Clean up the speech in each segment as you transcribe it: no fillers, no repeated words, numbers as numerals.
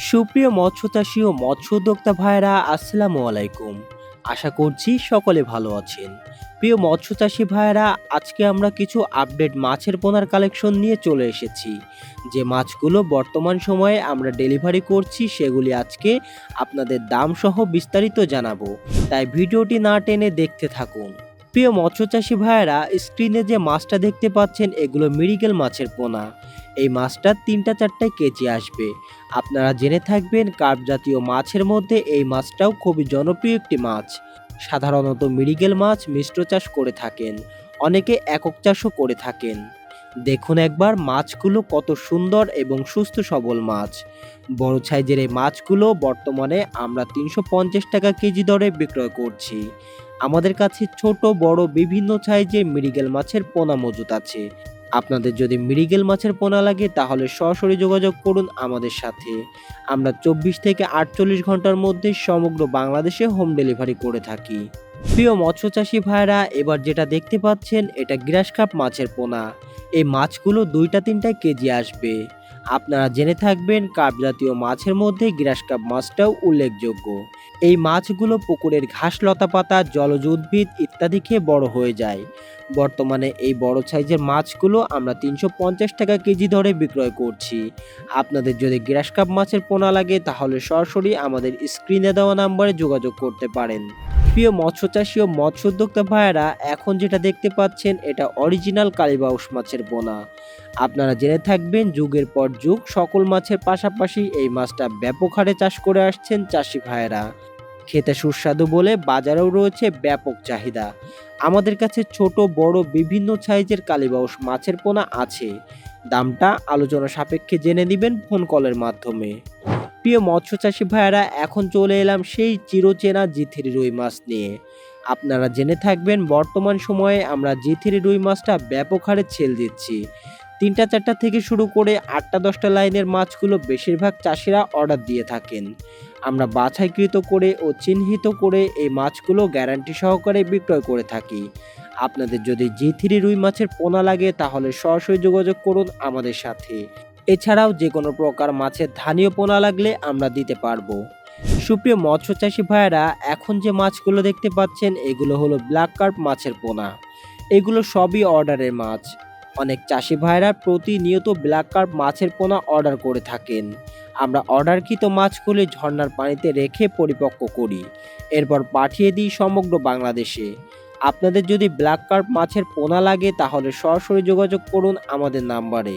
সুপ্রিয় মৎস্যচাষী ও মৎস্য উদ্যোক্তা ভাইরা আসসালামু আলাইকুম। আশা করছি সকলে ভালো আছেন। প্রিয় মৎস্যচাষী ভাইরা, আজকে আমরা কিছু আপডেট মাছের পোনার কালেকশন নিয়ে চলে এসেছি। যে মাছগুলো বর্তমান সময়ে আমরা ডেলিভারি করছি সেগুলি আজকে আপনাদের দাম সহ বিস্তারিত জানাবো, তাই ভিডিওটি না টেনে দেখতে থাকুন। প্রিয় মৎস্যচাষী ভাইয়েরা, স্ক্রিনে যে মাছটা দেখতে পাচ্ছেন এগুলো মৃগেল মাছের পোনা। এই মাছটা 3-4 কেজি আসবে। আপনারা জেনে থাকবেন কার্প জাতীয় মাছের মধ্যে এই মাছটাও খুবই জনপ্রিয় একটি মাছ। সাধারণত মৃগেল মাছ মিশ্র চাষ করে থাকেন, অনেকে একক চাষও করে থাকেন। দেখুন একবার মাছগুলো কত সুন্দর এবং সুস্থ সবল মাছ। বড় সাইজের এই মাছগুলো বর্তমানে আমরা 350 টাকা কেজি দরে বিক্রয় করছি। আমাদের কাছে ছোট বড় বিভিন্ন সাইজের মৃগেল মাছের পোনা মজুত আছে। আপনাদের যদি মৃগেল মাছের পোনা লাগে তাহলে সরাসরি যোগাযোগ করুন আমাদের সাথে। আমরা 24 থেকে 48 ঘন্টার মধ্যে সমগ্র বাংলাদেশে হোম ডেলিভারি করে থাকি। প্রিয় মৎস্যচাষী ভাইরা, এবার যেটা দেখতে পাচ্ছেন এটা গ্রাস কার্প মাছের পোনা। এই মাছগুলো 2-3 কেজি আসবে। আপনারা জেনে থাকবেন কার্প জাতীয় মাছের মধ্যে গ্রাস কার্প মাছটাও উল্লেখযোগ্য। এই মাছগুলো পুকুরের ঘাস লতাপাতা জলজ উদ্ভিদ ইত্যাদি খেয়ে বড় হয়ে যায়। বর্তমানে এই বড় সাইজের মাছগুলো আমরা 350 টাকা কেজি দরে বিক্রয় করছি। আপনাদের যদি গ্রাস কাপ মাছের পোনা লাগে তাহলে সরাসরি আমাদের স্ক্রিনে দেওয়া নাম্বারে যোগাযোগ করতে পারেন। প্রিয় মৎস্যচাষী ও মৎস্য উদ্যোক্তা ভাইয়েরা, এখন যেটা দেখতে পাচ্ছেন এটা অরিজিনাল কালীবাউস মাছের পোনা। আপনারা জেনে থাকবেন যুগের পর যুগ সকল মাছের পাশাপাশি এই মাছটা ব্যাপক হারে চাষ করে আসছেন চাষি ভাইয়েরা। খেতে সুস্বাদু বলে বাজারেও রয়েছে ব্যাপক চাহিদা। আমাদের কাছে ছোট বড় বিভিন্ন সাইজের কালীবাউস মাছের পোনা আছে। দামটা আলোচনা সাপেক্ষে জেনে নেবেন ফোন কলের মাধ্যমে। প্রিয় মৎস্যচাষী ভাইয়েরা, এখন চলে এলাম সেই চিরচেনা জি3 রুই মাছ নিয়ে। আপনারা জেনে থাকবেন বর্তমান সময়ে আমরা জি3 রুই মাছটা ব্যাপক হারে ছেল দিচ্ছি। 3-4টা থেকে শুরু করে 8-10টা লাইনের মাছগুলো বেশিরভাগ চাষিরা অর্ডার দিয়ে থাকেন। আমরা বাছাইকৃত করে ও চিহ্নিত করে এই মাছগুলো গ্যারান্টি সহকারে বিক্রয় করে থাকি। আপনাদের যদি জি3 রুই মাছের পোনা লাগে তাহলে সরাসরি যোগাযোগ করুন আমাদের সাথে। এছাড়াও যে কোনো প্রকার মাছের ধানীয় পোনা লাগলে আমরা দিতে পারবো। সুপ্রিয় মৎস্যচাষী ভাইয়েরা, এখন যে মাছগুলো দেখতে পাচ্ছেন এগুলো হলো ব্ল্যাক কার্প মাছের পোনা। এগুলো সবই অর্ডারের মাছ। অনেক চাষি ভাইরা প্রতিনিয়ত ব্ল্যাক কার্প মাছের পোনা অর্ডার করে থাকেন। আমরা অর্ডারকৃত মাছগুলি ঝর্ণার পানিতে রেখে পরিপক্ক করি, এরপর পাঠিয়ে দিই সমগ্র বাংলাদেশে। আপনাদের যদি ব্ল্যাক কার্প মাছের পোনা লাগে তাহলে সরাসরি যোগাযোগ করুন আমাদের নাম্বারে।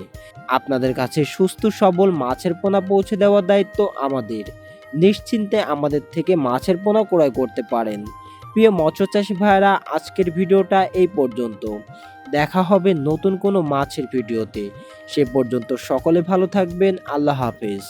আপনাদের কাছে সুস্থ সবল মাছের পোনা পৌঁছে দেওয়ার দায়িত্ব আমাদের। নিশ্চিন্তে আমাদের থেকে মাছের পোনা ক্রয় করতে পারেন। প্রিয় মৎস্যচাষী ভাইরা, আজকের ভিডিওটা এই পর্যন্ত। দেখা হবে নতুন কোনো মাছের ভিডিওতে। সে পর্যন্ত সকলে ভালো থাকবেন। আল্লাহ হাফেজ।